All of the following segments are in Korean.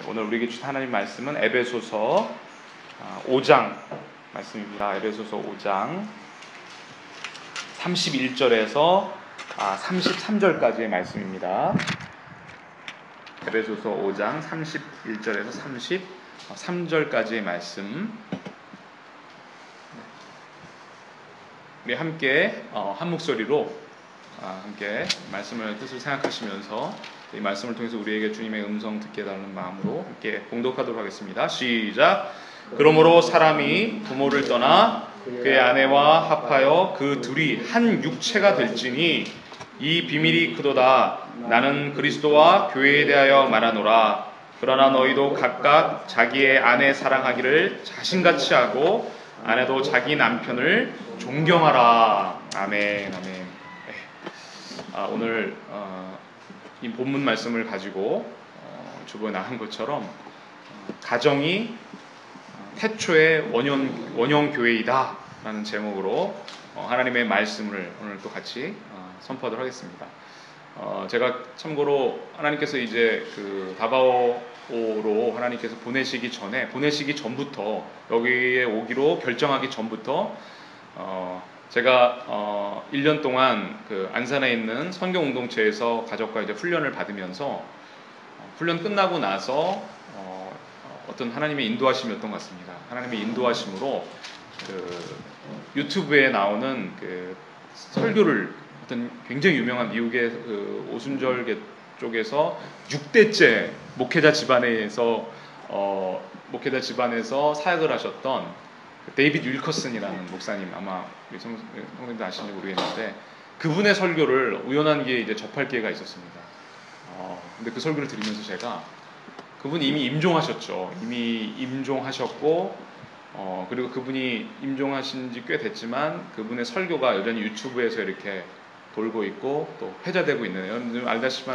오늘 우리에게 주신 하나님 말씀은 에베소서 5장 말씀입니다. 에베소서 5장 31절에서 33절까지의 말씀입니다. 에베소서 5장 31절에서 33절까지의 말씀. 우리 함께 한 목소리로 함께 말씀을 뜻을 생각하시면서 이 말씀을 통해서 우리에게 주님의 음성 듣게 달라는 마음으로 함께 봉독하도록 하겠습니다. 시작. 그러므로 사람이 부모를 떠나 그의 아내와 합하여 그 둘이 한 육체가 될지니 이 비밀이 크도다. 나는 그리스도와 교회에 대하여 말하노라. 그러나 너희도 각각 자기의 아내 사랑하기를 자신같이 하고 아내도 자기 남편을 존경하라. 아멘. 아멘. 오늘 이 본문 말씀을 가지고 주보에 나온 것처럼 가정이 태초의 원형 교회이다 라는 제목으로 하나님의 말씀을 오늘 또 같이 선포하도록 하겠습니다. 제가 참고로 하나님께서 이제 그 다바오로 하나님께서 보내시기 전부터 여기에 오기로 결정하기 전부터 제가 1년 동안 그 안산에 있는 선교공동체에서 가족과 이제 훈련을 받으면서 훈련 끝나고 나서 어떤 하나님의 인도하심이었던 것 같습니다. 하나님의 인도하심으로 그 유튜브에 나오는 그 설교를 어떤 굉장히 유명한 미국의 그 오순절 쪽에서 6대째 목회자 집안에서 사역을 하셨던 데이빗 윌커슨이라는 목사님, 아마 성도님들 아시는지 모르겠는데 그분의 설교를 우연한 기회에 이제 접할 기회가 있었습니다. 근데 그 설교를 들으면서 제가 그분이 이미 임종하셨죠. 이미 임종하셨고 그리고 그분이 임종하신 지 꽤 됐지만 그분의 설교가 여전히 유튜브에서 이렇게 돌고 있고 또 회자되고 있는, 여러분 알다시피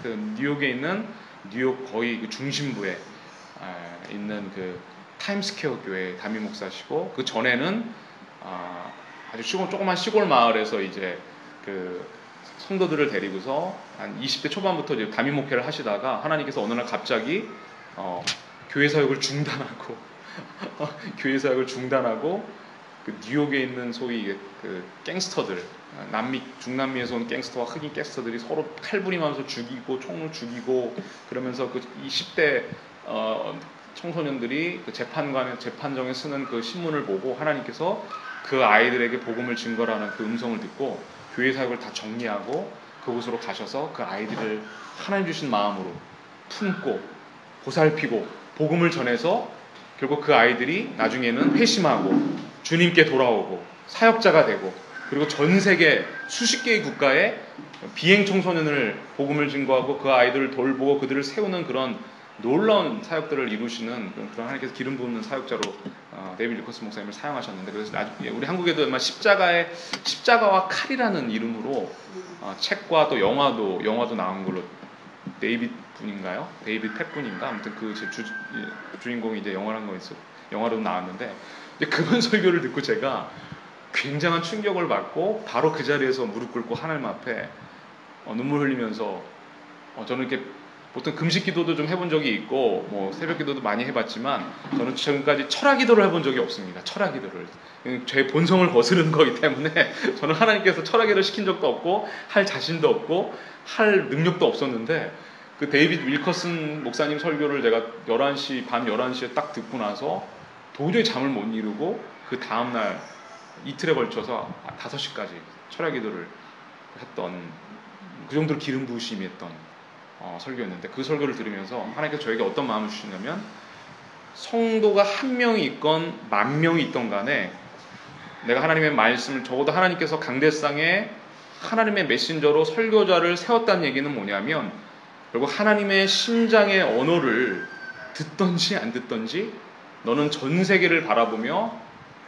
그 뉴욕에 있는 뉴욕 거의 그 중심부에 있는 그 타임스퀘어 교회 담임 목사시고, 그 전에는 아주 조그만 시골 마을에서 이제 그 성도들을 데리고서 한 20대 초반부터 이제 담임 목회를 하시다가 하나님께서 어느 날 갑자기 교회 사역을 중단하고 그 뉴욕에 있는 소위 그 갱스터들, 중남미에서 온 갱스터와 흑인 갱스터들이 서로 칼부림하면서 죽이고 총으로 죽이고 그러면서 그 20대 청소년들이 그 재판정에 쓰는 그 신문을 보고 하나님께서 그 아이들에게 복음을 증거라는 그 음성을 듣고 교회 사역을 다 정리하고 그곳으로 가셔서 그 아이들을 하나님 주신 마음으로 품고 보살피고 복음을 전해서 결국 그 아이들이 나중에는 회심하고 주님께 돌아오고 사역자가 되고, 그리고 전 세계 수십 개의 국가에 비행 청소년을 복음을 증거하고 그 아이들을 돌보고 그들을 세우는 그런 놀라운 사역들을 이루시는 그런 하나님께서 기름 부으는 사역자로 데이빗 윌커슨 목사님을 사용하셨는데, 그래서 우리 한국에도 아마 십자가와 칼이라는 이름으로 책과 또 영화도 나온 걸로, 데이빗 분인가요? 데이빗 팻 분인가? 아무튼 그 주인공이 이제 영화로 나왔는데, 이제 그분 설교를 듣고 제가 굉장한 충격을 받고 바로 그 자리에서 무릎 꿇고 하나님 앞에 눈물 흘리면서 저는 이렇게 보통 금식 기도도 좀 해본 적이 있고 뭐 새벽 기도도 많이 해봤지만 저는 지금까지 철학 기도를 해본 적이 없습니다. 철학 기도를 제 본성을 거스르는 거기 때문에 저는 하나님께서 철학 기도를 시킨 적도 없고 할 자신도 없고 할 능력도 없었는데, 그 데이빗 윌커슨 목사님 설교를 제가 밤 11시에 딱 듣고 나서 도저히 잠을 못 이루고 그 다음날 이틀에 걸쳐서 5시까지 철학 기도를 했던, 그 정도로 기름 부으심이 했던 설교였는데, 그 설교를 들으면서 하나님께서 저에게 어떤 마음을 주시냐면, 성도가 한 명이 있건 만 명이 있던 간에 내가 하나님의 말씀을, 적어도 하나님께서 강대상에 하나님의 메신저로 설교자를 세웠다는 얘기는 뭐냐면, 결국 하나님의 심장의 언어를 듣던지 안 듣던지 너는 전 세계를 바라보며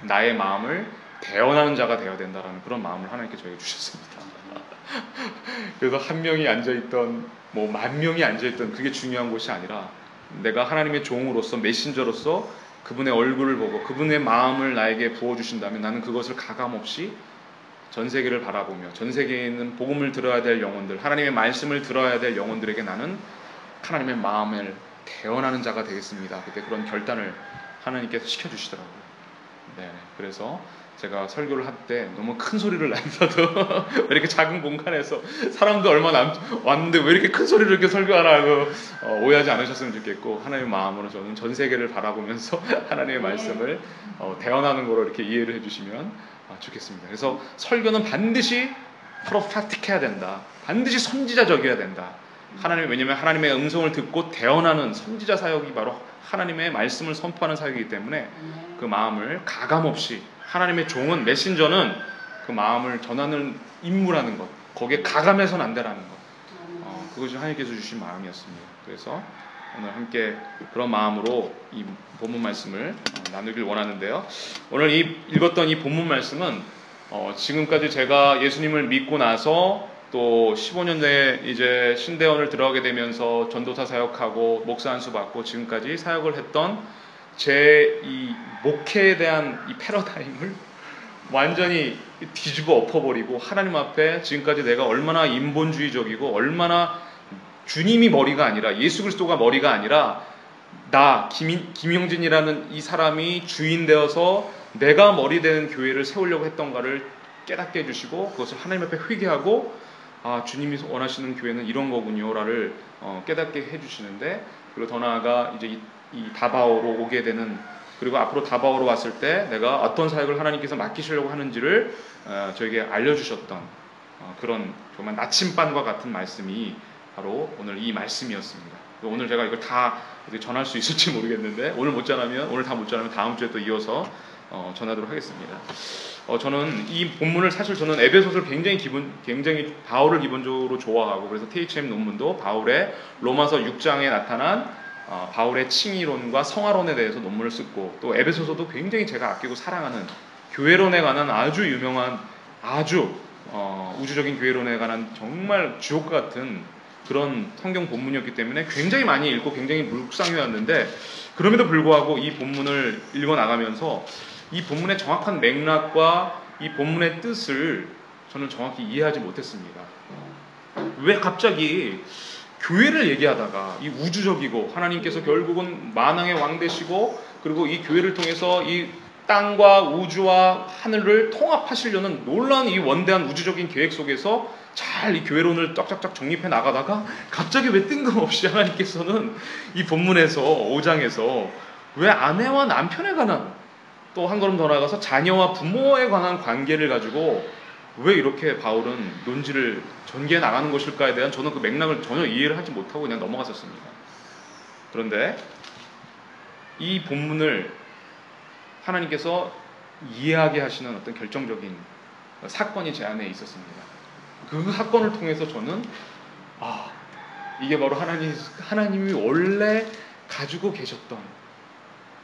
나의 마음을 대언하는 자가 되어야 된다는 그런 마음을 하나님께 저에게 주셨습니다. 그래서 한 명이 앉아있던 뭐 만 명이 앉아있던 그게 중요한 것이 아니라, 내가 하나님의 종으로서 메신저로서 그분의 얼굴을 보고 그분의 마음을 나에게 부어주신다면 나는 그것을 가감없이 전 세계를 바라보며 전 세계에 있는 복음을 들어야 될 영혼들, 하나님의 말씀을 들어야 될 영혼들에게 나는 하나님의 마음을 대언하는 자가 되겠습니다. 그때 그런 결단을 하나님께서 시켜주시더라고요. 네, 그래서 제가 설교를 할 때 너무 큰 소리를 내서도 왜 이렇게 작은 공간에서 사람도 얼마 왔는데 왜 이렇게 큰 소리를 이렇게 설교하라고 오해하지 않으셨으면 좋겠고, 하나님의 마음으로 저는 전 세계를 바라보면서 하나님의 말씀을 대언하는 거로 이렇게 이해를 해주시면 좋겠습니다. 그래서 설교는 반드시 프로파틱해야 된다. 반드시 선지자적이어야 된다. 왜냐면 하나님의 음성을 듣고 대언하는 선지자 사역이 바로 하나님의 말씀을 선포하는 사역이기 때문에 그 마음을 가감없이, 하나님의 종은, 메신저는 그 마음을 전하는 임무라는 것, 거기에 가감해서는 안 되라는 것, 그것이 하나님께서 주신 마음이었습니다. 그래서 오늘 함께 그런 마음으로 이 본문 말씀을 나누길 원하는데요. 오늘 읽었던 이 본문 말씀은 지금까지 제가 예수님을 믿고 나서 또 15년 내에 이제 신대원을 들어가게 되면서 전도사 사역하고 목사 안수 받고 지금까지 사역을 했던 제 이 목회에 대한 이 패러다임을 완전히 뒤집어 엎어버리고, 하나님 앞에 지금까지 내가 얼마나 인본주의적이고 얼마나 주님이 머리가 아니라, 예수 그리스도가 머리가 아니라 나 김용진이라는 이 사람이 주인 되어서 내가 머리 되는 교회를 세우려고 했던가를 깨닫게 해주시고, 그것을 하나님 앞에 회개하고, 주님이 원하시는 교회는 이런 거군요라를 깨닫게 해주시는데, 그리고 더 나아가 이제 이 다바오로 오게 되는, 그리고 앞으로 다바오로 왔을 때 내가 어떤 사역을 하나님께서 맡기시려고 하는지를 저에게 알려주셨던 그런 정말 나침반과 같은 말씀이 바로 오늘 이 말씀이었습니다. 오늘 제가 이걸 다 전할 수 있을지 모르겠는데, 오늘 다 못 전하면 다음 주에 또 이어서 전하도록 하겠습니다. 저는 이 본문을, 사실 저는 에베소서를 굉장히 바울을 기본적으로 좋아하고, 그래서 THM 논문도 바울의 로마서 6장에 나타난 바울의 칭의론과 성화론에 대해서 논문을 쓰고, 또 에베소서도 굉장히 제가 아끼고 사랑하는 교회론에 관한 아주 유명한, 아주 우주적인 교회론에 관한 정말 주옥 같은 그런 성경 본문이었기 때문에 굉장히 많이 읽고 굉장히 묵상해왔는데, 그럼에도 불구하고 이 본문을 읽어나가면서 이 본문의 정확한 맥락과 이 본문의 뜻을 저는 정확히 이해하지 못했습니다. 왜 갑자기 교회를 얘기하다가 이 우주적이고, 하나님께서 결국은 만왕의 왕 되시고, 그리고 이 교회를 통해서 이 땅과 우주와 하늘을 통합하시려는 놀라운 이 원대한 우주적인 계획 속에서 잘 이 교회론을 쫙쫙쫙 정립해 나가다가 갑자기 왜 뜬금없이 하나님께서는 이 본문에서 5장에서 왜 아내와 남편에 관한, 또 한 걸음 더 나아가서 자녀와 부모에 관한 관계를 가지고 왜 이렇게 바울은 논지를 전개해 나가는 것일까에 대한, 저는 그 맥락을 전혀 이해를 하지 못하고 그냥 넘어갔었습니다. 그런데 이 본문을 하나님께서 이해하게 하시는 어떤 결정적인 사건이 제 안에 있었습니다. 그 사건을 통해서 저는 이게 바로 하나님이 원래 가지고 계셨던,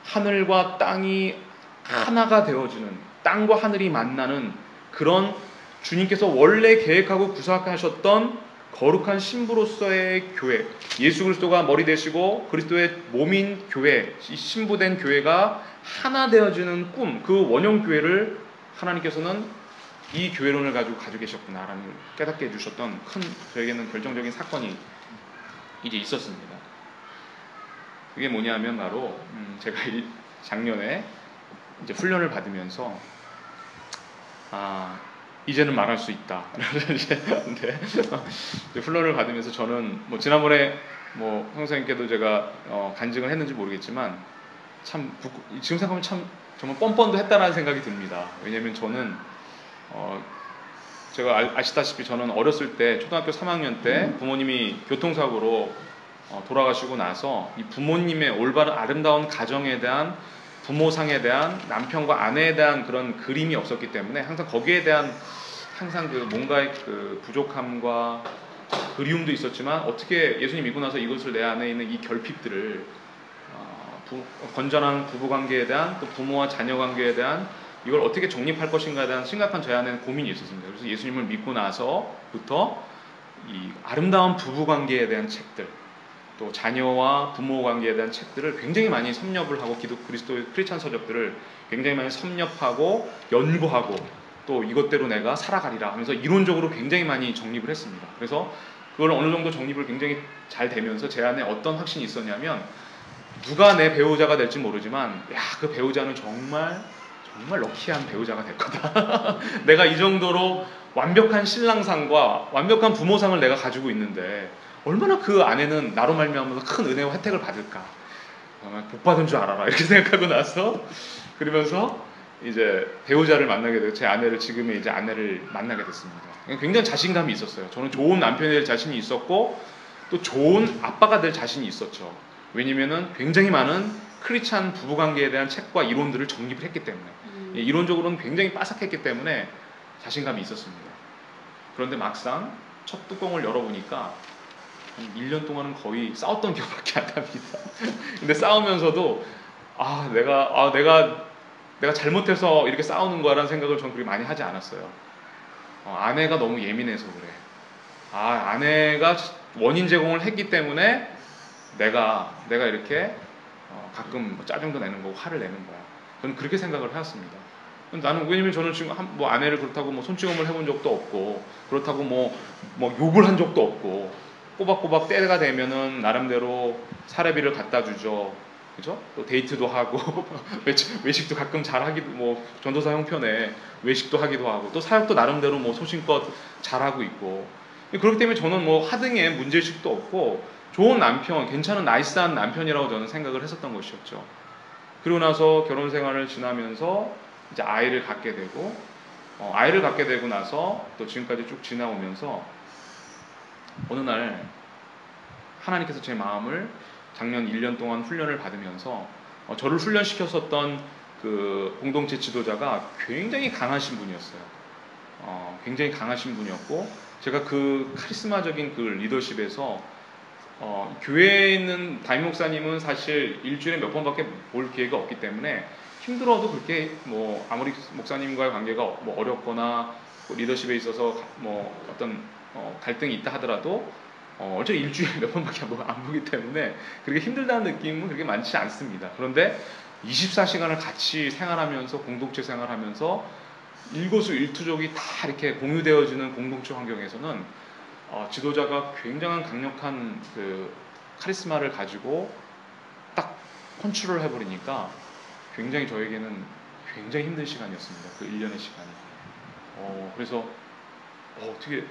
하늘과 땅이 하나가 되어주는, 땅과 하늘이 만나는 그런 주님께서 원래 계획하고 구속하셨던 거룩한 신부로서의 교회, 예수 그리스도가 머리 되시고 그리스도의 몸인 교회, 이 신부된 교회가 하나 되어지는 꿈, 그 원형 교회를 하나님께서는 이 교회론을 가지고 계셨구나라는 걸 깨닫게 해주셨던 저에게는 결정적인 사건이 이제 있었습니다. 그게 뭐냐면 바로 제가 작년에 이제 훈련을 받으면서 이제는 말할 수 있다. 근데 훈련을 받으면서 저는 지난번에 형 선생님께도 제가 간증을 했는지 모르겠지만 지금 생각하면 정말 뻔뻔도 했다라는 생각이 듭니다. 왜냐하면 저는 제가 아시다시피 저는 어렸을 때 초등학교 3학년 때 부모님이 교통사고로 돌아가시고 나서 이 부모님의 올바른 아름다운 가정에 대한, 부모상에 대한, 남편과 아내에 대한 그런 그림이 없었기 때문에 항상 거기에 대한 뭔가의 그 부족함과 그리움도 있었지만, 어떻게 예수님 믿고 나서 이것을 내 안에 있는 이 결핍들을 건전한 부부관계에 대한, 또 부모와 자녀 관계에 대한 이걸 어떻게 정립할 것인가에 대한 심각한 제 안에는 고민이 있었습니다. 그래서 예수님을 믿고 나서부터 이 아름다운 부부관계에 대한 책들, 또 자녀와 부모 관계에 대한 책들을 굉장히 많이 섭렵을 하고, 그리스도의 크리스찬 서적들을 굉장히 많이 섭렵하고 연구하고, 또 이것대로 내가 살아가리라 하면서 이론적으로 굉장히 많이 정립을 했습니다. 그래서 그걸 어느 정도 정립을 굉장히 잘 되면서 제 안에 어떤 확신이 있었냐면 누가 내 배우자가 될지 모르지만 야, 그 배우자는 정말 정말 럭키한 배우자가 될 거다. 내가 이 정도로 완벽한 신랑상과 완벽한 부모상을 내가 가지고 있는데 얼마나 그 아내는 나로 말미암아서 큰 은혜와 혜택을 받을까. 복 받은 줄 알아라 이렇게 생각하고 나서 그러면서 이제 배우자를 만나게 되고 제 아내를 지금의 이제 아내를 만나게 됐습니다. 굉장히 자신감이 있었어요. 저는 좋은 남편이 될 자신이 있었고 또 좋은 아빠가 될 자신이 있었죠. 왜냐면은 굉장히 많은 크리스찬 부부관계에 대한 책과 이론들을 정립을 했기 때문에 이론적으로는 굉장히 빠삭했기 때문에 자신감이 있었습니다. 그런데 막상 첫 뚜껑을 열어보니까 한 1년 동안은 거의 싸웠던 기억밖에 안 납니다. 근데 싸우면서도 내가 잘못해서 이렇게 싸우는 거라는 생각을 전 그렇게 많이 하지 않았어요. 아내가 너무 예민해서 그래. 아내가 원인 제공을 했기 때문에 내가 이렇게 가끔 짜증도 내는 거고 화를 내는 거야. 저는 그렇게 생각을 해왔습니다. 나는 왜냐면 저는 지금 뭐 아내를 그렇다고 뭐 손찌검을 해본 적도 없고 그렇다고 뭐 욕을 한 적도 없고 꼬박꼬박 때가 되면은 나름대로 사례비를 갖다 주죠. 그죠? 또 데이트도 하고 외식도 가끔 잘 하기도 뭐 전도사 형편에 외식도 하기도 하고 또 사역도 나름대로 뭐 소신껏 잘 하고 있고 그렇기 때문에 저는 뭐 하등에 문제의식도 없고 좋은 남편, 괜찮은 나이스한 남편이라고 저는 생각을 했었던 것이었죠. 그리고 나서 결혼 생활을 지나면서 이제 아이를 갖게 되고 아이를 갖게 되고 나서 또 지금까지 쭉 지나오면서 어느 날 하나님께서 제 마음을 작년 1년 동안 훈련을 받으면서 저를 훈련시켰었던 그 공동체 지도자가 굉장히 강하신 분이었어요. 굉장히 강하신 분이었고 제가 그 카리스마적인 그 리더십에서 교회에 있는 담임 목사님은 사실 일주일에 몇 번밖에 볼 기회가 없기 때문에 힘들어도 그렇게 뭐 아무리 목사님과의 관계가 뭐 어렵거나 리더십에 있어서 뭐 어떤 갈등이 있다 하더라도 어차피 일주일에 몇 번밖에 안 보기 때문에 그렇게 힘들다는 느낌은 그렇게 많지 않습니다. 그런데 24시간을 같이 생활하면서 공동체 생활하면서 일거수일투족이 다 이렇게 공유되어지는 공동체 환경에서는 지도자가 굉장한 강력한 그 카리스마를 가지고 딱 컨트롤을 해버리니까 굉장히 저에게는 굉장히 힘든 시간이었습니다. 그 1년의 시간이. 그래서 어떻게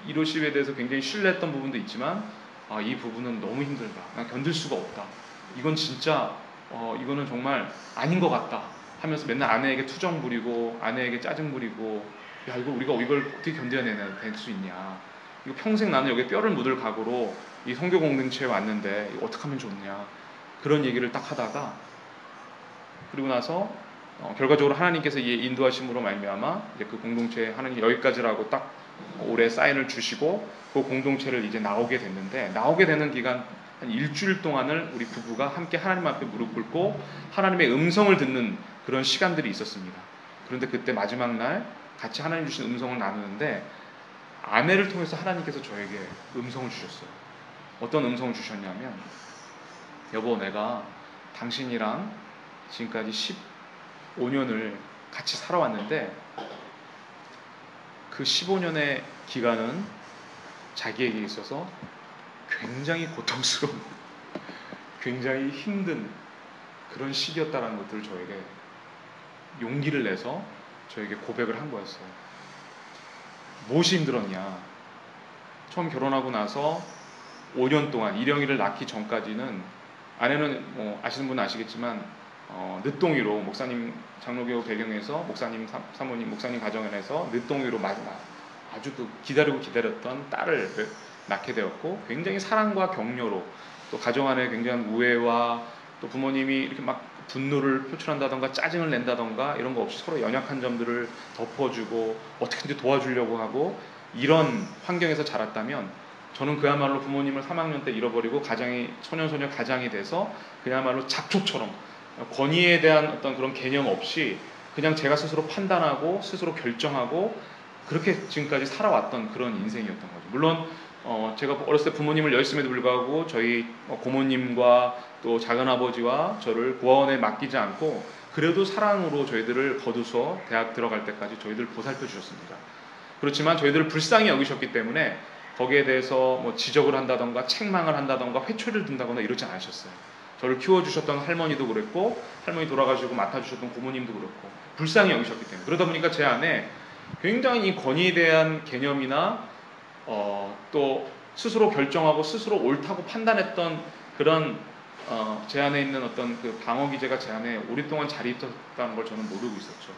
리더십에 대해서 굉장히 신뢰했던 부분도 있지만 이 부분은 너무 힘들다. 난 견딜 수가 없다. 이건 진짜 이거는 정말 아닌 것 같다 하면서 맨날 아내에게 투정 부리고 아내에게 짜증 부리고 야 우리가 이걸 어떻게 견뎌낼 수 있냐. 이거 평생 나는 여기 뼈를 묻을 각오로 이 선교 공동체에 왔는데 이거 어떻게 하면 좋냐. 그런 얘기를 딱 하다가 그리고 나서 결과적으로 하나님께서 이 인도하심으로 말미암아 이제 그 공동체에 하나님 여기까지라고 딱 올해 사인을 주시고 그 공동체를 이제 나오게 됐는데 나오게 되는 기간 한 일주일 동안을 우리 부부가 함께 하나님 앞에 무릎 꿇고 하나님의 음성을 듣는 그런 시간들이 있었습니다. 그런데 그때 마지막 날 같이 하나님 주신 음성을 나누는데 아내를 통해서 하나님께서 저에게 음성을 주셨어요. 어떤 음성을 주셨냐면 여보 내가 당신이랑 지금까지 15년을 같이 살아왔는데 그 15년의 기간은 자기에게 있어서 굉장히 고통스러운 굉장히 힘든 그런 시기였다는 것들을 저에게 용기를 내서 저에게 고백을 한 거였어요. 무엇이 힘들었냐. 처음 결혼하고 나서 5년 동안 일영이를 낳기 전까지는 아내는 뭐 아시는 분은 아시겠지만 늦동이로 목사님 장로교 배경에서 목사님 사모님 목사님 가정에서 늦동이로 아주 그 기다렸던 딸을 낳게 되었고 굉장히 사랑과 격려로 또 가정 안에 굉장한 우애와 또 부모님이 이렇게 막 분노를 표출한다던가 짜증을 낸다던가 이런 거 없이 서로 연약한 점들을 덮어주고 어떻게든지 도와주려고 하고 이런 환경에서 자랐다면 저는 그야말로 부모님을 3학년 때 잃어버리고 가장이 소년소녀 가장이 돼서 그야말로 잡초처럼 권위에 대한 어떤 그런 개념 없이 그냥 제가 스스로 판단하고 스스로 결정하고 그렇게 지금까지 살아왔던 그런 인생이었던 거죠. 물론 제가 어렸을 때 부모님을 열심에도 불구하고 저희 고모님과 또 작은아버지와 저를 고아원에 맡기지 않고 그래도 사랑으로 저희들을 거두서 대학 들어갈 때까지 저희들을 보살펴 주셨습니다. 그렇지만 저희들을 불쌍히 여기셨기 때문에 거기에 대해서 뭐 지적을 한다던가 책망을 한다던가 회초리를 든다거나 이러지 않으셨어요. 저를 키워주셨던 할머니도 그랬고 할머니 돌아가시고 맡아주셨던 고모님도 그렇고 불쌍히 여기셨기 때문에 그러다 보니까 제 안에 굉장히 이 권위에 대한 개념이나 또 스스로 결정하고 스스로 옳다고 판단했던 그런 제 안에 있는 어떤 그 방어 기제가 제 안에 오랫동안 자리 있었다는 걸 저는 모르고 있었죠.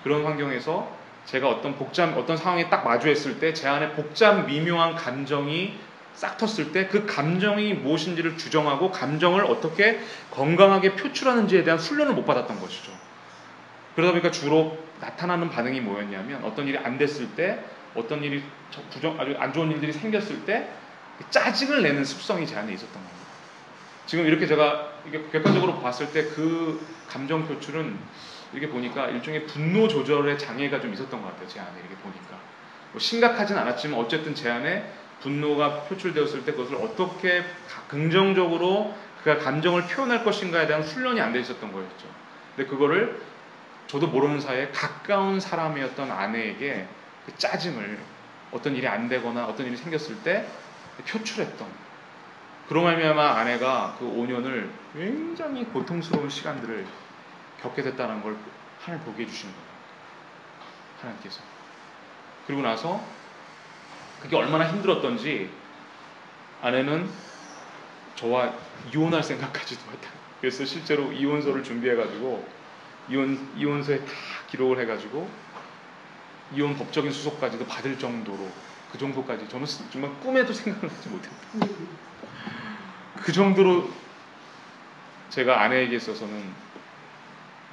그런 환경에서 제가 어떤 상황에 딱 마주했을 때 제 안에 복잡 미묘한 감정이 싹 텄을 때 그 감정이 무엇인지를 규정하고 감정을 어떻게 건강하게 표출하는지에 대한 훈련을 못 받았던 것이죠. 그러다 보니까 주로 나타나는 반응이 뭐였냐면 어떤 일이 안 됐을 때 어떤 일이 아주 안 좋은 일들이 생겼을 때 짜증을 내는 습성이 제 안에 있었던 겁니다. 지금 이렇게 제가 이게 객관적으로 봤을 때 그 감정 표출은 이렇게 보니까 일종의 분노 조절의 장애가 좀 있었던 것 같아요. 제 안에 이렇게 보니까 뭐 심각하진 않았지만 어쨌든 제 안에 분노가 표출되었을 때 그것을 어떻게 긍정적으로 그 감정을 표현할 것인가에 대한 훈련이 안 돼 있었던 거였죠. 근데 그거를 저도 모르는 사이에 가까운 사람이었던 아내에게 그 짜증을 어떤 일이 안 되거나 어떤 일이 생겼을 때 표출했던, 그로 말미암아 아내가 그 5년을 굉장히 고통스러운 시간들을 겪게 됐다는 걸 하나님 보게 해주시는 거예요. 하나님께서. 그리고 나서 그게 얼마나 힘들었던지 아내는 저와 이혼할 생각까지도 했다. 그래서 실제로 이혼서를 준비해가지고 이혼서에 다 기록을 해가지고 이혼 법적인 수속까지도 받을 정도로, 그 정도까지 저는 정말 꿈에도 생각을 하지 못했다. 그 정도로 제가 아내에게 있어서는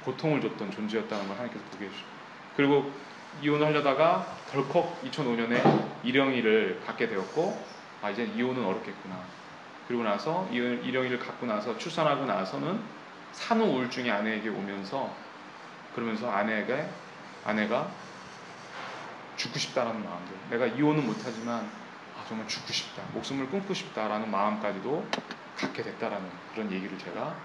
고통을 줬던 존재였다는 걸 하나님께서 보게 해주셨어요. 그리고 이혼을 하려다가 덜컥 2005년에 일영이를 갖게 되었고, 이제 이혼은 어렵겠구나. 그리고 나서 일영이를 갖고 나서 출산하고 나서는 산후 우울증이 아내에게 오면서, 그러면서 아내가 죽고 싶다라는 마음들, 내가 이혼은 못하지만 정말 죽고 싶다, 목숨을 끊고 싶다라는 마음까지도 갖게 됐다라는 그런 얘기를 제가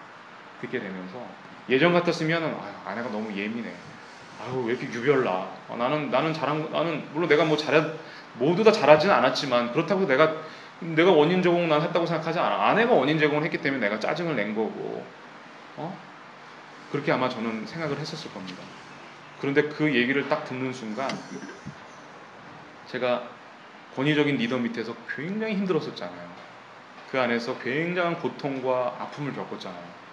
듣게 되면서, 예전 같았으면 아내가 너무 예민해, 왜 이렇게 유별나, 나는 물론 내가 모두 다 잘하지는 않았지만 그렇다고 내가 원인 제공을 난 했다고 생각하지 않아. 아내가 원인 제공을 했기 때문에 내가 짜증을 낸 거고, 그렇게 아마 저는 생각을 했었을 겁니다. 그런데 그 얘기를 딱 듣는 순간 제가 권위적인 리더 밑에서 굉장히 힘들었었잖아요. 그 안에서 굉장한 고통과 아픔을 겪었잖아요.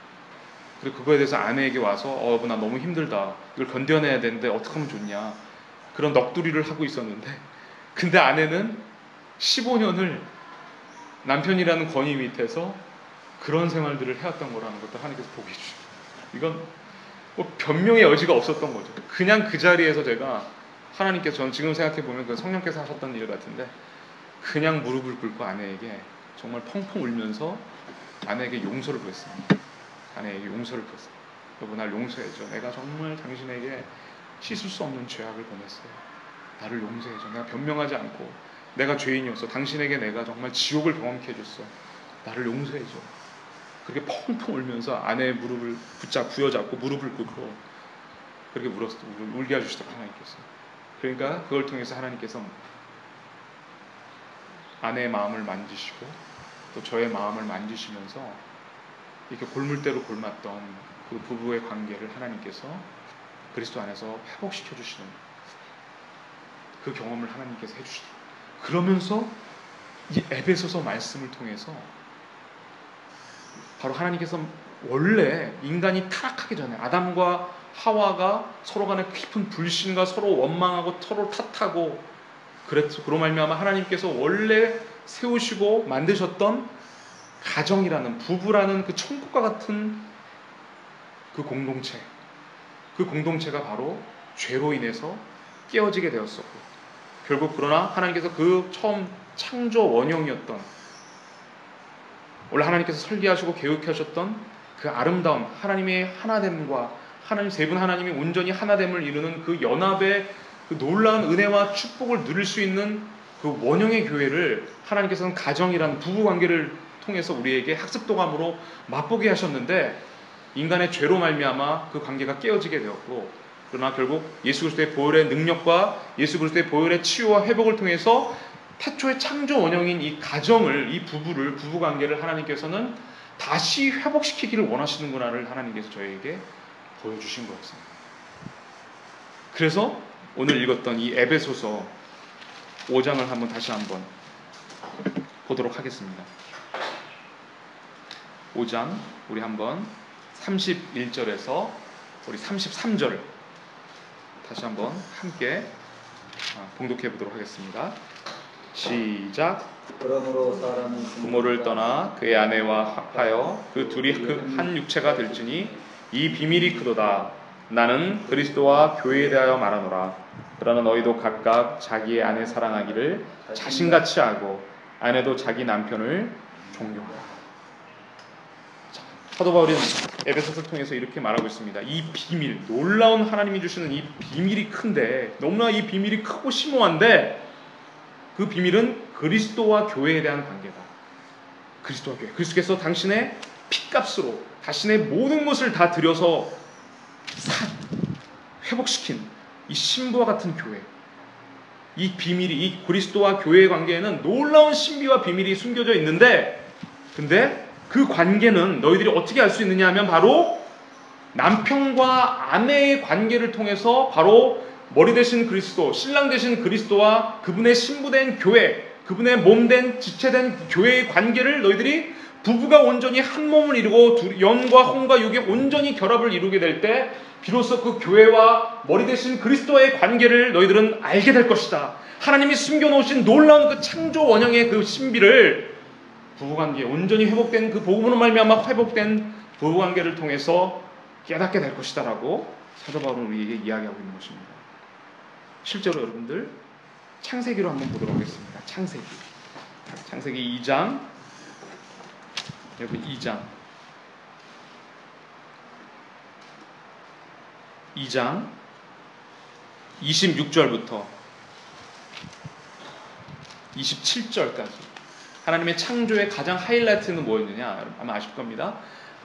그리고 그거에 대해서 아내에게 와서 나 너무 힘들다, 이걸 견뎌내야 되는데 어떻게 하면 좋냐, 그런 넋두리를 하고 있었는데, 근데 아내는 15년을 남편이라는 권위 밑에서 그런 생활들을 해왔던 거라는 것도 하나님께서 보게 해주시죠. 이건 뭐 변명의 여지가 없었던 거죠. 그냥 그 자리에서 제가 하나님께서, 저는 지금 생각해보면 그 성령께서 하셨던 일 같은데, 그냥 무릎을 꿇고 아내에게 정말 펑펑 울면서 아내에게 용서를 구했습니다. 아내에게 용서를 구했어요. 여보, 날 용서해줘. 내가 정말 당신에게 씻을 수 없는 죄악을 범했어요. 나를 용서해줘. 내가 변명하지 않고 내가 죄인이었어. 당신에게 내가 정말 지옥을 경험케 해줬어. 나를 용서해줘. 그렇게 펑펑 울면서 아내의 무릎을 부여잡고 무릎을 꿇고 그렇게 울게 해주시더라고요, 하나님께서. 그러니까 그걸 통해서 하나님께서 아내의 마음을 만지시고 또 저의 마음을 만지시면서 이렇게 골물대로 골맞던 그 부부의 관계를 하나님께서 그리스도 안에서 회복시켜 주시는 그 경험을 하나님께서 해주시더라고요. 그러면서 이 에베소서 말씀을 통해서 바로 하나님께서 원래 인간이 타락하기 전에 아담과 하와가 서로 간에 깊은 불신과 서로 원망하고 서로 탓하고 그로 말미암아 하나님께서 원래 세우시고 만드셨던 가정이라는, 부부라는 그 천국과 같은 그 공동체가 바로 죄로 인해서 깨어지게 되었었고, 결국 그러나 하나님께서 그 처음 창조 원형이었던, 원래 하나님께서 설계하시고 계획하셨던 그 아름다운 하나님의 하나됨과 하나님 세 분 하나님이 온전히 하나됨을 이루는 그 연합의 그 놀라운 은혜와 축복을 누릴 수 있는 그 원형의 교회를 하나님께서는 가정이라는 부부관계를 통해서 우리에게 학습도감으로 맛보게 하셨는데, 인간의 죄로 말미암아 그 관계가 깨어지게 되었고, 그러나 결국 예수 그리스도의 보혈의 능력과 예수 그리스도의 보혈의 치유와 회복을 통해서 태초의 창조 원형인 이 가정을, 이 부부를, 부부관계를 하나님께서는 다시 회복시키기를 원하시는구나를 하나님께서 저에게 보여주신 거였습니다. 그래서 오늘 읽었던 이 에베소서 5장을 다시 한번 보도록 하겠습니다. 5장 우리 한번 31절에서 우리 33절을 다시 한번 함께 봉독해 보도록 하겠습니다. 시작. 그러므로 사람은 부모를 떠나 그의 아내와 합하여 그 둘이 그 한 육체가 될지니 이 비밀이 크도다. 나는 그리스도와 교회에 대하여 말하노라. 그러나 너희도 각각 자기의 아내 사랑하기를 자신같이 하고 아내도 자기 남편을 존경하라. 사도 바울은 에베소서를 통해서 이렇게 말하고 있습니다. 이 비밀, 놀라운 하나님이 주시는 이 비밀이 큰데, 너무나 이 비밀이 크고 심오한데, 그 비밀은 그리스도와 교회에 대한 관계다. 그리스도와 교회. 그리스도께서 당신의 핏값으로 자신의 모든 것을 다 들여서 회복시킨 이 신부와 같은 교회. 이 비밀이, 이 그리스도와 교회의 관계에는 놀라운 신비와 비밀이 숨겨져 있는데, 근데 그 관계는 너희들이 어떻게 알 수 있느냐 하면 바로 남편과 아내의 관계를 통해서 바로 머리 대신 그리스도, 신랑 대신 그리스도와 그분의 신부된 교회, 그분의 몸된 지체된 교회의 관계를 너희들이 부부가 온전히 한 몸을 이루고 영과 혼과 육의 온전히 결합을 이루게 될 때 비로소 그 교회와 머리 대신 그리스도의 관계를 너희들은 알게 될 것이다. 하나님이 숨겨놓으신 놀라운 그 창조 원형의 그 신비를 부부관계, 온전히 회복된 그 복음으로 말미암아 회복된 부부관계를 통해서 깨닫게 될 것이다 라고 사도 바울은 우리에게 이야기하고 있는 것입니다. 실제로 여러분들 창세기로 한번 보도록 하겠습니다. 창세기 2장, 여러분 2장 26절부터 27절까지 하나님의 창조의 가장 하이라이트는 뭐였느냐? 아마 아실 겁니다.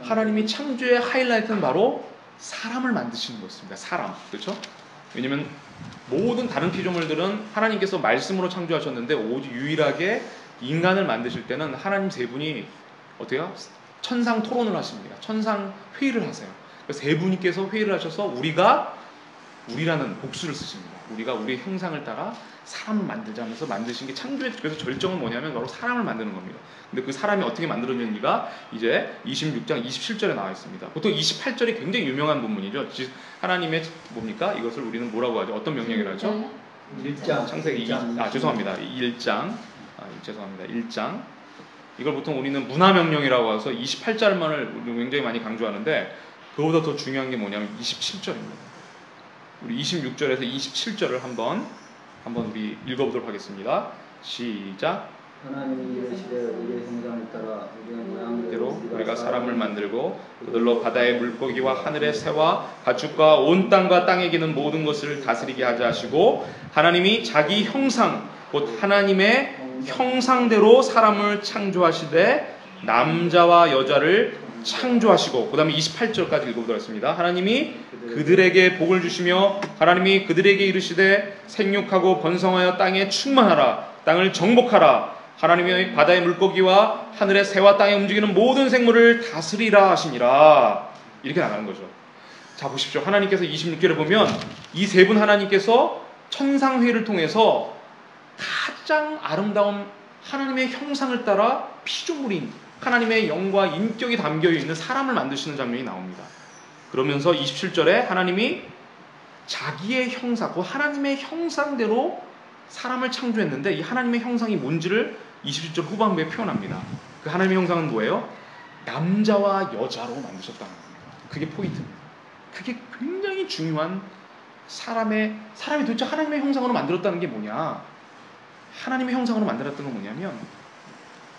하나님이 창조의 하이라이트는 바로 사람을 만드시는 것입니다. 사람, 그렇죠? 왜냐하면 모든 다른 피조물들은 하나님께서 말씀으로 창조하셨는데 오직 유일하게 인간을 만드실 때는 하나님 세 분이 어때요? 천상 토론을 하십니다. 천상 회의를 하세요. 세 분께서 회의를 하셔서 우리라는 복수를 쓰십니다. 우리가 우리의 형상을 따라 사람을 만들자면서 만드신 게 창조의 그래서 절정은 뭐냐면 바로 사람을 만드는 겁니다. 근데 그 사람이 어떻게 만들어졌는지가 이제 26장 27절에 나와 있습니다. 보통 28절이 굉장히 유명한 부분이죠. 하나님의 뭡니까? 이것을 우리는 뭐라고 하죠? 어떤 명령이라고 하죠? 1장 창세기 1장. 죄송합니다. 1장. 이걸 보통 우리는 문화명령이라고 해서 28절만을 굉장히 많이 강조하는데 그보다 더 중요한 게 뭐냐면 27절입니다. 우리 26절에서 27절을 한번 우리 읽어보도록 하겠습니다. 시작. 하나님이 이르시되 우리의 형상을 따라 우리의 모양대로 우리가 사람을 만들고 그들로 바다의 물고기와 하늘의 새와 가축과 온 땅과 땅에 기는 모든 것을 다스리게 하자 하시고 하나님이 자기 형상 곧 하나님의 형상대로 사람을 창조하시되 남자와 여자를 창조하시고 그 다음에 28절까지 읽어보도록 하겠습니다. 하나님이 그들에게 복을 주시며 하나님이 그들에게 이르시되 생육하고 번성하여 땅에 충만하라 땅을 정복하라 하나님이 바다의 물고기와 하늘의 새와 땅에 움직이는 모든 생물을 다스리라 하시니라. 이렇게 나가는 거죠. 자 보십시오. 하나님께서 26절에 보면 이 세 분 하나님께서 천상회의를 통해서 가장 아름다운 하나님의 형상을 따라 피조물인 하나님의 영과 인격이 담겨있는 사람을 만드시는 장면이 나옵니다. 그러면서 27절에 하나님이 자기의 형상, 그 하나님의 형상대로 사람을 창조했는데 이 하나님의 형상이 뭔지를 27절 후반부에 표현합니다. 그 하나님의 형상은 뭐예요? 남자와 여자로 만드셨다는 겁니다. 그게 포인트입니다. 그게 굉장히 중요한 사람이 도대체 하나님의 형상으로 만들었다는 게 뭐냐? 하나님의 형상으로 만들었던 건 뭐냐면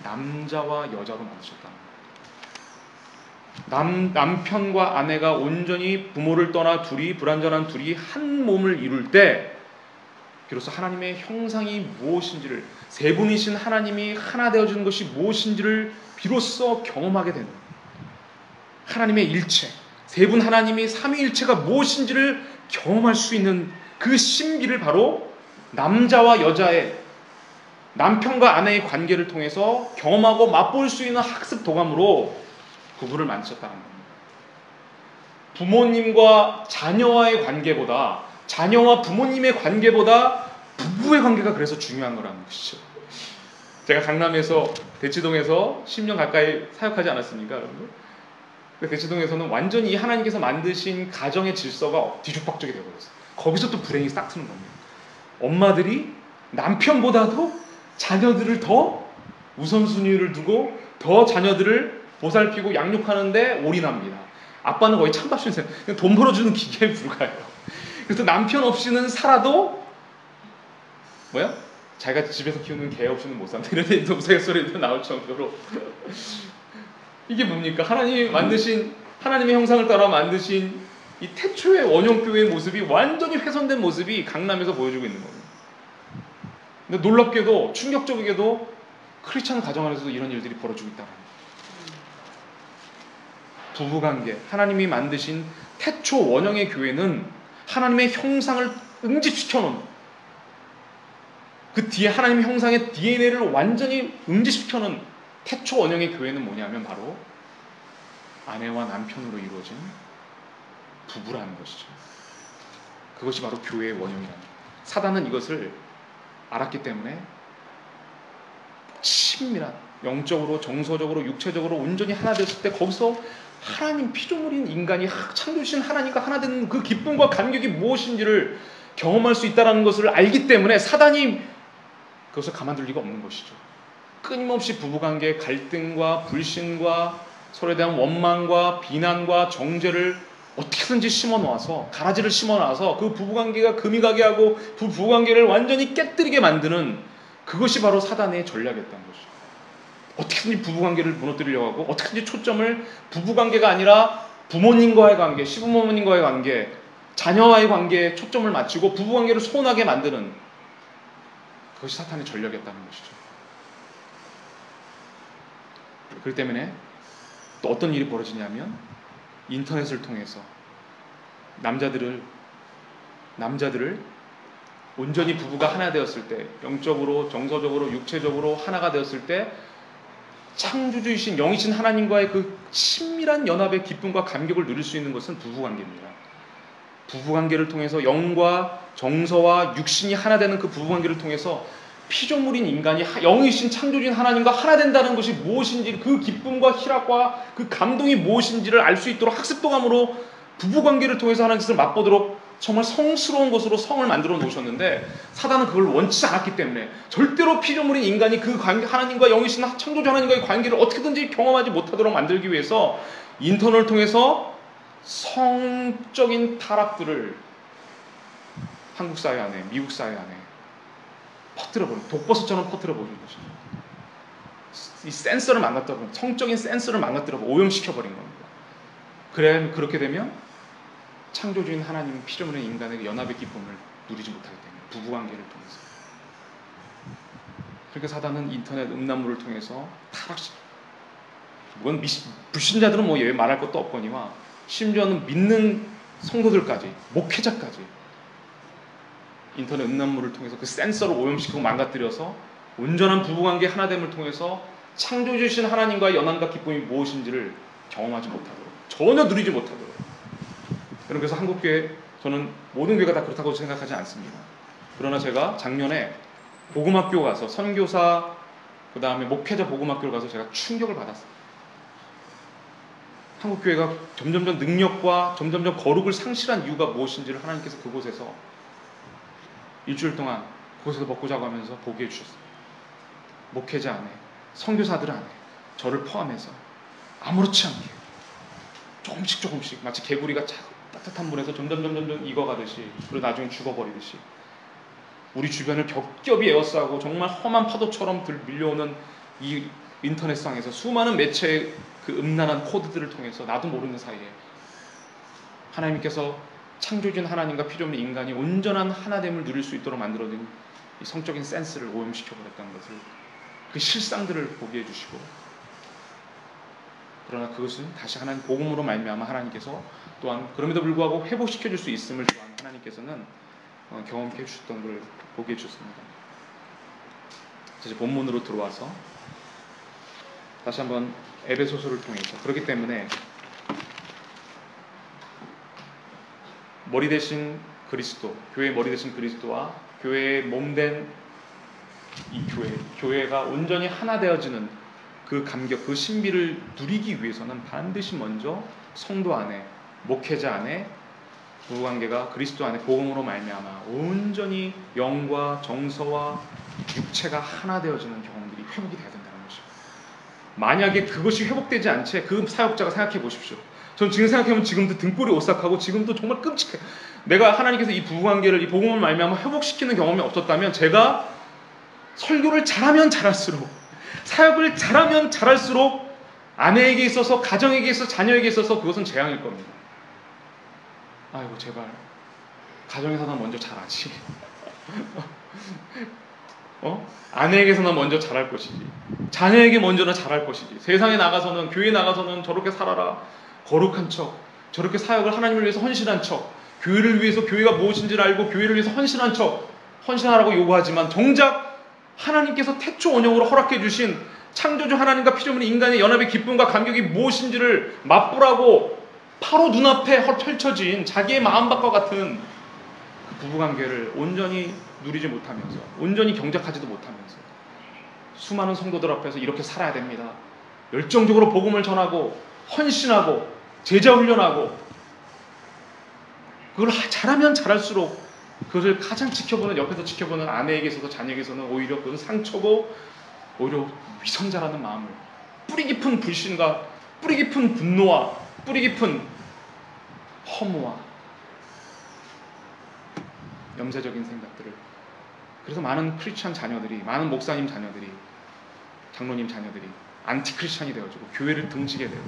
남자와 여자로 만드셨다는 거예요. 남편과 아내가 온전히 부모를 떠나 불완전한 둘이 한 몸을 이룰 때 비로소 하나님의 형상이 무엇인지를 세 분이신 하나님이 하나 되어지는 것이 무엇인지를 비로소 경험하게 되는 하나님의 일체 세 분 하나님이 삼위일체가 무엇인지를 경험할 수 있는 그 신비를 바로 남자와 여자의, 남편과 아내의 관계를 통해서 경험하고 맛볼 수 있는 학습 도감으로 부부를 만드셨다는 겁니다. 부모님과 자녀와의 관계보다, 자녀와 부모님의 관계보다 부부의 관계가 그래서 중요한 거라는 것이죠. 제가 강남에서, 대치동에서 10년 가까이 사역하지 않았습니까, 여러분들? 대치동에서는 완전히 하나님께서 만드신 가정의 질서가 뒤죽박죽이 되어버렸어요. 거기서 또 불행이 싹 트는 겁니다. 엄마들이 남편보다도 자녀들을 더 우선순위를 두고 더 자녀들을 보살피고 양육하는데 올인합니다. 아빠는 거의 찬밥 신세, 돈 벌어주는 기계에 불과해요. 그래서 남편 없이는 살아도 뭐야? 자기가 집에서 키우는 개 없이는 못 산다, 이런 우스갯소리도 나올 정도로 이게 뭡니까? 하나님이 만드신, 하나님의 형상을 따라 만드신 이 태초의 원형교회의 모습이 완전히 훼손된 모습이 강남에서 보여주고 있는 겁니다. 근데 놀랍게도, 충격적이게도 크리스찬 가정 안에서도 이런 일들이 벌어지고 있다는 거예요. 부부관계, 하나님이 만드신 태초 원형의 교회는 하나님의 형상을 응집시켜놓은, 그 뒤에 하나님의 형상의 DNA를 완전히 응집시켜놓은 태초 원형의 교회는 뭐냐면 바로 아내와 남편으로 이루어진 부부라는 것이죠. 그것이 바로 교회의 원형이라는 거예요. 사단은 이것을 알았기 때문에 친밀한, 영적으로, 정서적으로, 육체적으로 온전히 하나 됐을 때 거기서 하나님 피조물인 인간이 창조주신 하나님과 하나 되는 그 기쁨과 감격이 무엇인지를 경험할 수 있다는 것을 알기 때문에 사단이 그것을 가만둘 리가 없는 것이죠. 끊임없이 부부관계의 갈등과 불신과 서로에 대한 원망과 비난과 정죄를 어떻게든지 심어놓아서, 가라지를 심어놔서 그 부부관계가 금이 가게 하고 그 부부관계를 완전히 깨뜨리게 만드는, 그것이 바로 사단의 전략이었다는 것이죠. 어떻게든지 부부관계를 무너뜨리려고 하고, 어떻게든지 초점을 부부관계가 아니라 부모님과의 관계, 시부모님과의 관계, 자녀와의 관계에 초점을 맞추고 부부관계를 소원하게 만드는, 그것이 사탄의 전략이었다는 것이죠. 그렇기 때문에 또 어떤 일이 벌어지냐면, 인터넷을 통해서 남자들을 온전히 부부가 하나 되었을 때, 영적으로, 정서적으로, 육체적으로 하나가 되었을 때 창조주이신 영이신 하나님과의 그 친밀한 연합의 기쁨과 감격을 누릴 수 있는 것은 부부관계입니다. 부부관계를 통해서 영과 정서와 육신이 하나 되는 그 부부관계를 통해서 피조물인 인간이 영이신 창조주인 하나님과 하나 된다는 것이 무엇인지, 그 기쁨과 희락과 그 감동이 무엇인지를 알 수 있도록 학습도감으로 부부관계를 통해서 하는 것을 맛보도록 정말 성스러운 것으로 성을 만들어 놓으셨는데, 사단은 그걸 원치 않았기 때문에 절대로 피조물인 인간이 그 관계, 하나님과 영이신 창조주 하나님과의 관계를 어떻게든지 경험하지 못하도록 만들기 위해서 인터넷을 통해서 성적인 타락들을 한국 사회 안에, 미국 사회 안에 퍼뜨려버리는, 독버섯처럼 퍼뜨려버리는 것이죠. 이 센서를 망가뜨려버린, 성적인 센서를 망가뜨려버리고 오염시켜버린 겁니다. 그렇게 되면 창조주인 하나님, 피조물인 인간에게 연합의 기쁨을 누리지 못하기 때문에, 부부관계를 통해서. 그러니까 사단은 인터넷 음란물을 통해서 타락시킵니다. 물론 불신자들은 뭐 말할 것도 없거니와, 심지어는 믿는 성도들까지, 목회자까지 인터넷 음란물을 통해서 그 센서를 오염시키고 망가뜨려서 온전한 부부관계 하나됨을 통해서 창조주신 하나님과의 연합과 기쁨이 무엇인지를 경험하지 못하도록, 전혀 누리지 못하도록. 그래서 한국교회, 저는 모든 교회가 다 그렇다고 생각하지 않습니다. 그러나 제가 작년에 복음학교 가서 선교사, 그 다음에 목회자 복음학교를 가서 제가 충격을 받았어요. 한국교회가 점점점 능력과 점점점 거룩을 상실한 이유가 무엇인지를 하나님께서 그곳에서 일주일 동안 그곳에서 먹고 자고 하면서 보게 해주셨어요. 목회자 안에, 선교사들 안에, 저를 포함해서 아무렇지 않게 조금씩 마치 개구리가 따뜻한 물에서 점점 익어가듯이, 그리고 나중에 죽어버리듯이 우리 주변을 겹겹이 에워싸고 정말 험한 파도처럼 밀려오는 이 인터넷상에서 수많은 매체의 그 음란한 코드들을 통해서 나도 모르는 사이에 하나님께서 창조주인 하나님과 피조물 인간이 온전한 하나됨을 누릴 수 있도록 만들어진 이 성적인 센스를 오염시켜버렸다는 것을, 그 실상들을 보게 해주시고, 그러나 그것은 다시 하나님 복음으로 말미암아 하나님께서 또한 그럼에도 불구하고 회복시켜 줄 수 있음을 또한 하나님께서는 경험케 해주셨던 걸 보게 해주셨습니다. 이제 본문으로 들어와서 다시 한번 에베소서를 통해서, 그렇기 때문에 머리 대신 그리스도, 교회의 머리 대신 그리스도와 교회의 몸된 이 교회가 온전히 하나 되어지는 그 감격, 그 신비를 누리기 위해서는 반드시 먼저 성도 안에, 목회자 안에 부부관계가 그리스도 안에 복음으로 말미암아 온전히 영과 정서와 육체가 하나 되어지는 경험들이 회복이 돼야 된다는 것입니다. 만약에 그것이 회복되지 않지, 그 사역자가 생각해 보십시오. 전 지금 생각해보면 지금도 등골이 오싹하고 지금도 정말 끔찍해요. 내가 하나님께서 이 부부관계를, 이 복음을 말미암아 회복시키는 경험이 없었다면 제가 설교를 잘하면 잘할수록, 사역을 잘하면 잘할수록 아내에게 있어서, 가정에게 있어서, 자녀에게 있어서 그것은 재앙일 겁니다. 아이고 제발 가정에서는 먼저 잘하지. 아내에게서는 먼저 잘할 것이지, 자녀에게 먼저는 잘할 것이지, 세상에 나가서는, 교회에 나가서는 저렇게 살아라, 거룩한 척, 저렇게 사역을 하나님을 위해서 헌신한 척, 교회를 위해서, 교회가 무엇인지를 알고 교회를 위해서 헌신한 척, 헌신하라고 요구하지만 정작 하나님께서 태초 원형으로 허락해 주신 창조주 하나님과 피조물 인간의 연합의 기쁨과 감격이 무엇인지를 맛보라고 바로 눈앞에 펼쳐진 자기의 마음밭과 같은 그 부부관계를 온전히 누리지 못하면서, 온전히 경작하지도 못하면서 수많은 성도들 앞에서 이렇게 살아야 됩니다, 열정적으로 복음을 전하고 헌신하고 제자 훈련하고, 그걸 잘하면 잘할수록 그것을 가장 지켜보는, 옆에서 지켜보는 아내에게 있어서, 자녀에게 있어서는 오히려 그것은 상처고, 오히려 위선자라는 마음을, 뿌리 깊은 불신과 뿌리 깊은 분노와 뿌리 깊은 허무와 염세적인 생각들을, 그래서 많은 크리스찬 자녀들이, 많은 목사님 자녀들이, 장로님 자녀들이 안티 크리스찬이 되어지고 교회를 등지게 되고,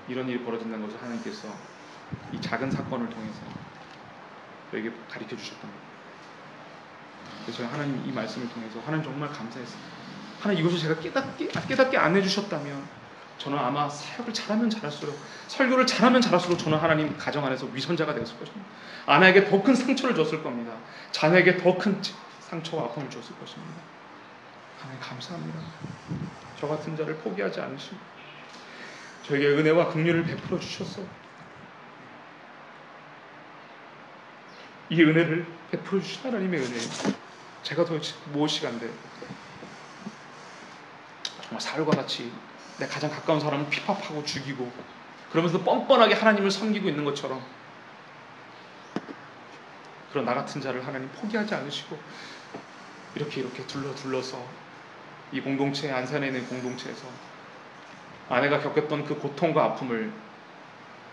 이런 일이 벌어진다는 것을 하나님께서 이 작은 사건을 통해서 저에게 가르쳐 주셨던 겁니다. 그래서 하나님 이 말씀을 통해서 하나님 정말 감사했습니다. 하나님 이것을 제가 깨닫게 안 해주셨다면 저는 아마 사역을 잘하면 잘할수록, 설교를 잘하면 잘할수록 저는 하나님 가정 안에서 위선자가 되었을 것입니다. 아내에게 더 큰 상처를 줬을 겁니다. 자녀에게 더 큰 상처와 아픔을 줬을 것입니다. 하나님 감사합니다. 저 같은 자를 포기하지 않으시고 저에게 은혜와 긍휼을 베풀어 주셔서 이 은혜를 베풀어 주신 하나님의 은혜, 제가 도대체 무엇이간데 정말 사울과 같이 내 가장 가까운 사람을 핍박하고 죽이고 그러면서 뻔뻔하게 하나님을 섬기고 있는 것처럼, 그런 나 같은 자를 하나님 포기하지 않으시고 이렇게 둘러서 이 공동체, 안산에 있는 공동체에서 아내가 겪었던 그 고통과 아픔을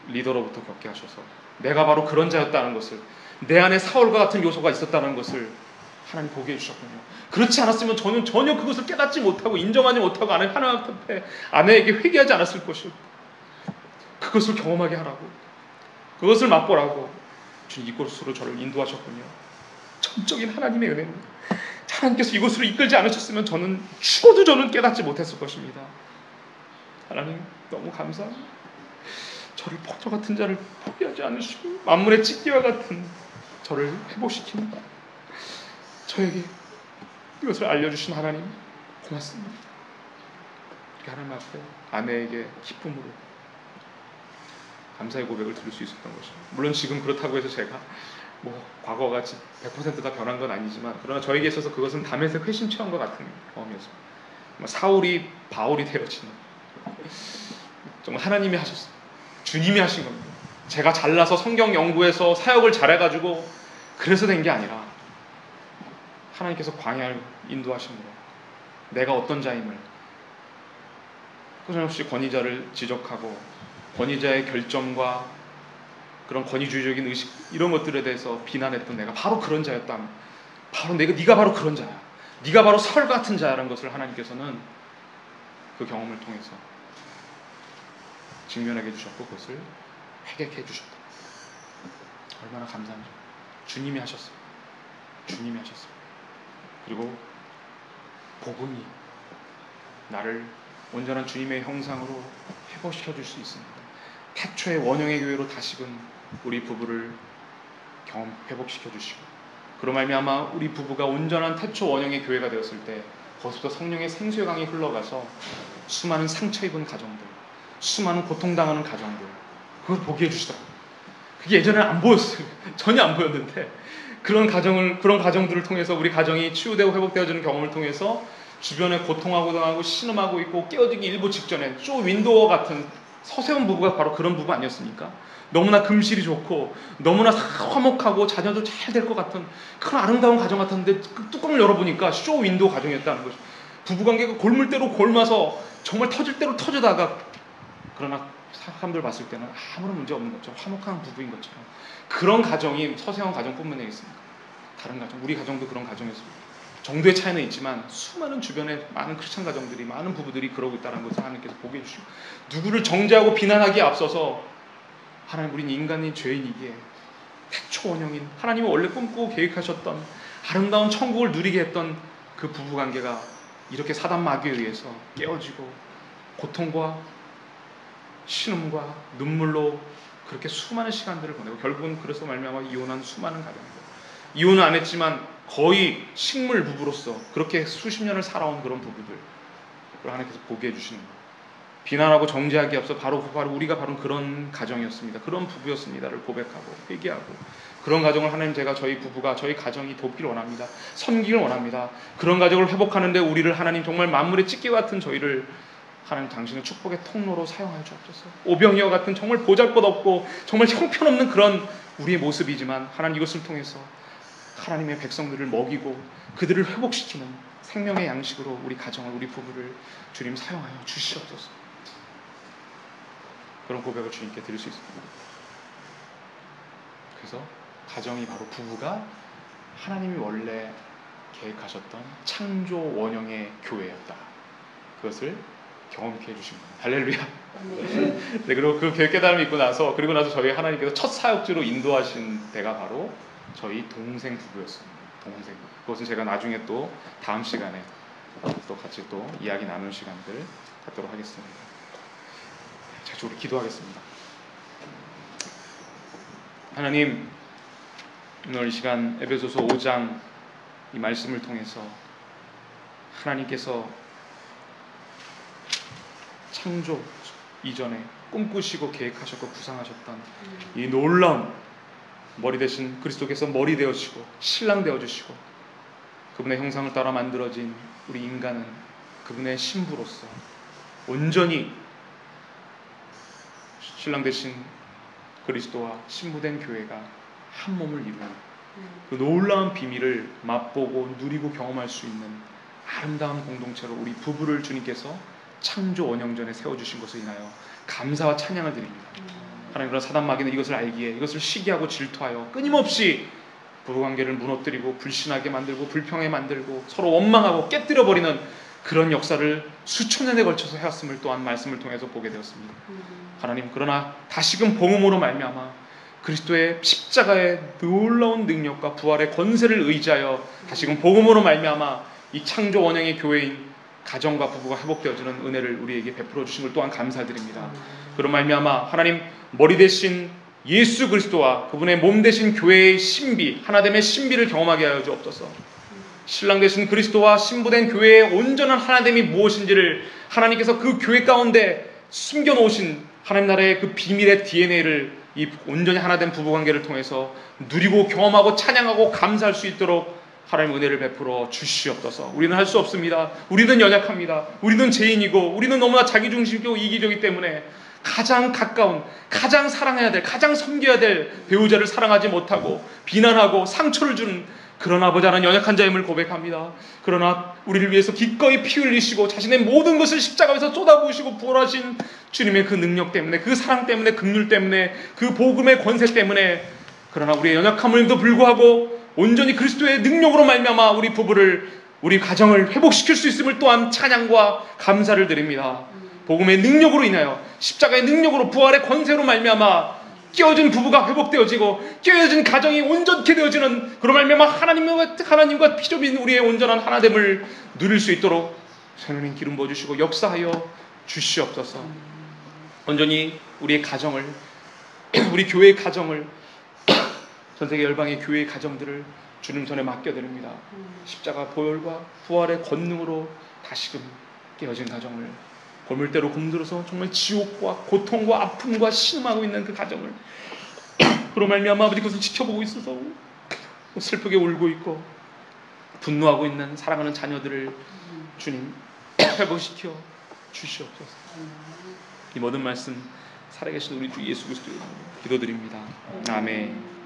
리더로부터 겪게 하셔서 내가 바로 그런 자였다는 것을, 내 안에 사울과 같은 요소가 있었다는 것을 하나님 보게 해주셨군요. 그렇지 않았으면 저는 전혀 그것을 깨닫지 못하고 인정하지 못하고 하나님 앞에 아내에게 회개하지 않았을 것이고, 그것을 경험하게 하라고, 그것을 맛보라고 주님 이곳으로 저를 인도하셨군요. 전적인 하나님의 은혜입니다. 하나님께서 이곳으로 이끌지 않으셨으면 저는 죽어도 저는 깨닫지 못했을 것입니다. 하나님 너무 감사합니다. 저를 저 같은 자를 포기하지 않으시고 만물의 찢기와 같은 저를 회복시키는 저에게 이것을 알려주신 하나님 고맙습니다. 이렇게 하나님 앞에 아내에게 기쁨으로 감사의 고백을 드릴 수 있었던 것입니다. 물론 지금 그렇다고 해서 제가 과거가 100% 다 변한 건 아니지만, 그러나 저에게 있어서 그것은 다메섹 회심 체험과 같은 경험이었습니다. 사울이 바울이 되어지는, 정말 하나님이 하셨어요. 주님이 하신 겁니다. 제가 잘나서 성경 연구해서 사역을 잘해가지고 그래서 된 게 아니라 하나님께서 광야를 인도하심으로 내가 어떤 자임을 끊임없이 권위자를 지적하고 권위자의 결정과 그런 권위주의적인 의식, 이런 것들에 대해서 비난했던 내가 바로 그런 자였다. 바로 네가 바로 그런 자야. 네가 바로 사울 같은 자라는 것을 하나님께서는 그 경험을 통해서 직면하게 해주셨고 그것을 회개케 해주셨다. 얼마나 감사한지. 주님이 하셨어요. 주님이 하셨어요. 그리고 복음이 나를 온전한 주님의 형상으로 회복시켜 줄 수 있습니다. 태초의 원형의 교회로 다시금 우리 부부를 회복시켜 주시고, 그로 말미암아 우리 부부가 온전한 태초 원형의 교회가 되었을 때 거기서부터 성령의 생수의 강이 흘러가서 수많은 상처 입은 가정들, 수많은 고통당하는 가정들, 그걸 보게 해주시더라고요. 그게 예전에는 안 보였어요. 전혀 안 보였는데 그런 가정들을 통해서 우리 가정이 치유되고 회복되어지는 경험을 통해서 주변에 고통하고 당하고 신음하고 있고 깨어지기 일보 직전에 쇼 윈도우 같은 서세원 부부가 바로 그런 부부 아니었습니까? 너무나 금실이 좋고 너무나 화목하고 자녀도 잘 될 것 같은 그런 아름다운 가정 같았는데 그 뚜껑을 열어보니까 쇼 윈도우 가정이었다는 거죠. 부부관계가 골물대로 골마서 정말 터질 대로 터지다가, 그러나 사람들 봤을 때는 아무런 문제 없는 것처럼 화목한 부부인 것처럼, 그런 가정이 서세원 가정뿐만 있습니다. 다른 가정, 우리 가정도 그런 가정이었습니다. 정도의 차이는 있지만 수많은 주변에 많은 크리스찬 가정들이, 많은 부부들이 그러고 있다는 것을 하나님께서 보게 해주시고, 누구를 정죄하고 비난하기에 앞서서 하나님, 우린 인간인 죄인이기에 태초 원형인 하나님이 원래 꿈꾸고 계획하셨던 아름다운 천국을 누리게 했던 그 부부관계가 이렇게 사단 마귀에 의해서 깨어지고 고통과 신음과 눈물로 그렇게 수많은 시간들을 보내고, 결국은 그래서 말미암아 이혼한 수많은 가정들, 이혼은 안 했지만 거의 식물 부부로서 그렇게 수십 년을 살아온 그런 부부들, 하나님께서 보게 해주시는 거예요. 비난하고 정죄하기 앞서 바로 우리가 바로 그런 가정이었습니다. 그런 부부였습니다를 고백하고 회개하고, 그런 가정을 하나님, 저희 부부가, 저희 가정이 돕기를 원합니다. 섬기길 원합니다. 그런 가정을 회복하는데 우리를 하나님, 정말 만물의 찢기 같은 저희를 하나님 당신의 축복의 통로로 사용하여 주옵소서. 오병이어 같은 정말 보잘것없고 정말 형편없는 그런 우리의 모습이지만 하나님, 이것을 통해서 하나님의 백성들을 먹이고 그들을 회복시키는 생명의 양식으로 우리 가정을, 우리 부부를 주님 사용하여 주시옵소서. 그런 고백을 주님께 드릴 수 있습니다. 그래서 가정이 바로, 부부가 하나님이 원래 계획하셨던 창조 원형의 교회였다. 그것을 경험케 해주신 거예요. 할렐루야. 네, 그리고 그 깨달음이 있고 나서, 그리고 나서 저희 하나님께서 첫 사역지로 인도하신 데가 바로 저희 동생 부부였습니다. 동생. 그것은 제가 나중에 또 다음 시간에 또 같이 또 이야기 나눈 시간들 갖도록 하겠습니다. 자, 우리 기도하겠습니다. 하나님, 오늘 이 시간 에베소서 5장 이 말씀을 통해서 하나님께서 창조 이전에 꿈꾸시고 계획하셨고 구상하셨던 이 놀라운 머리 대신 그리스도께서 머리 되어주시고 신랑 되어주시고, 그분의 형상을 따라 만들어진 우리 인간은 그분의 신부로서 온전히 신랑 대신 그리스도와 신부된 교회가 한 몸을 이루는 그 놀라운 비밀을 맛보고 누리고 경험할 수 있는 아름다운 공동체로 우리 부부를 주님께서 창조 원형전에 세워주신 것을 인하여 감사와 찬양을 드립니다. 하나님, 그런 사단 마귀는 이것을 알기에 이것을 시기하고 질투하여 끊임없이 부부관계를 무너뜨리고 불신하게 만들고 불평하게 만들고 서로 원망하고 깨뜨려버리는 그런 역사를 수천 년에 걸쳐서 해왔음을 또한 말씀을 통해서 보게 되었습니다. 하나님, 그러나 다시금 복음으로 말미암아 그리스도의 십자가의 놀라운 능력과 부활의 권세를 의지하여 다시금 복음으로 말미암아 이 창조 원형의 교회인 가정과 부부가 회복되어지는 은혜를 우리에게 베풀어 주신 걸 또한 감사드립니다. 그런 말미암아 하나님, 머리 대신 예수 그리스도와 그분의 몸 대신 교회의 신비, 하나됨의 신비를 경험하게 하여 주옵소서. 신랑 대신 그리스도와 신부된 교회의 온전한 하나됨이 무엇인지를 하나님께서 그 교회 가운데 숨겨놓으신 하나님 나라의 그 비밀의 DNA를 이 온전히 하나된 부부관계를 통해서 누리고 경험하고 찬양하고 감사할 수 있도록 하나님 은혜를 베풀어 주시옵소서. 우리는 할 수 없습니다. 우리는 연약합니다. 우리는 죄인이고 우리는 너무나 자기중심이고 이기적이기 때문에 가장 가까운, 가장 사랑해야 될, 가장 섬겨야 될 배우자를 사랑하지 못하고 비난하고 상처를 주는 그런 아버지 하나님, 연약한 자임을 고백합니다. 그러나 우리를 위해서 기꺼이 피 흘리시고 자신의 모든 것을 십자가에서 쏟아부으시고 부활하신 주님의 그 능력 때문에, 그 사랑 때문에, 긍휼 때문에, 그 복음의 권세 때문에, 그러나 우리의 연약함에도 불구하고 온전히 그리스도의 능력으로 말미암아 우리 부부를, 우리 가정을 회복시킬 수 있음을 또한 찬양과 감사를 드립니다. 복음의 능력으로 인하여, 십자가의 능력으로, 부활의 권세로 말미암아 깨어진 부부가 회복되어지고 깨어진 가정이 온전케 되어지는, 그로 말미암아 하나님과 피조민 우리의 온전한 하나됨을 누릴 수 있도록 성령님 기름 부어주시고 역사하여 주시옵소서. 온전히 우리의 가정을 우리 교회의 가정을 전세계 열방의 교회의 가정들을 주님 손에 맡겨드립니다. 십자가 보혈과 부활의 권능으로 다시금 깨어진 가정을 골물대로 공들어서 정말 지옥과 고통과 아픔과 신음하고 있는 그 가정을 그로 말미암아 아버지 그것을 지켜보고 있어서 슬프게 울고 있고 분노하고 있는 사랑하는 자녀들을 주님 회복시켜 주시옵소서. 이 모든 말씀 살아계신 우리 주 예수 그리스도의 이름으로 기도드립니다. 아멘.